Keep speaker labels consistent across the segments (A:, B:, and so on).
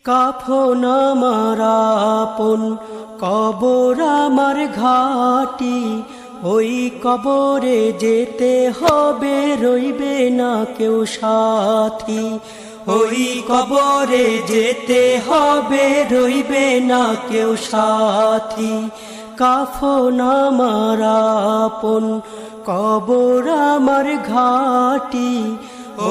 A: কাফন আমার আপন, কবর আমার ঘাটি, ওই কবরে যেতে হবে, রইবে না কেউ সাথী। ওই কবরে যেতে হবে, রইবে না কেউ সাথী। কাফন আমার আপন, কবর আমার ঘাটি,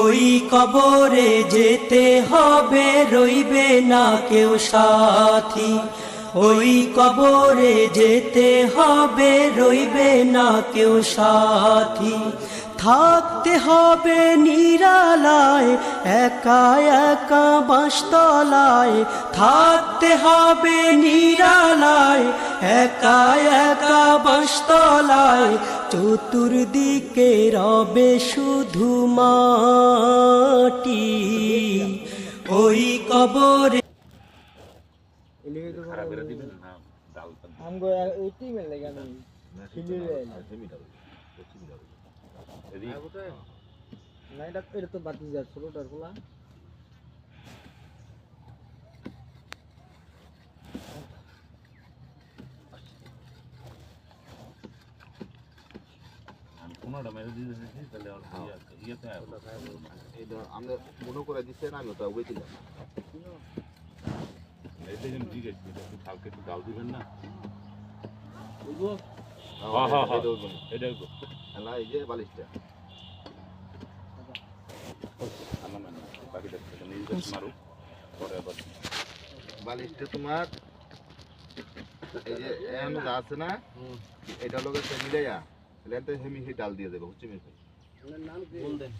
A: ওই কবরে যেতে হবে, রইবে না কেউ সাথী। ওই কবরে যেতে হবে, রইবে না কেউ সাথী। থাকতে হবে নিরালায়, একা একা বাঁশতলায়। থাকতে হবে নিরালায়, একা একা বাঁশতলায়। চতুর্দিকে রবে শুধু মাটি, ওই কবরে
B: আমরা মনে করে দিচ্ছেন, আমি ওটা ওই দিলাম। কালকে একটু ডাল দিবেন না? না, এই যে বালিশটা বালিশটা তোমার এই যে যা আছে না, এটা লোক মিলাইয়া হেমি ডাল দিয়ে দেবো। হচ্ছে মিল বলতেন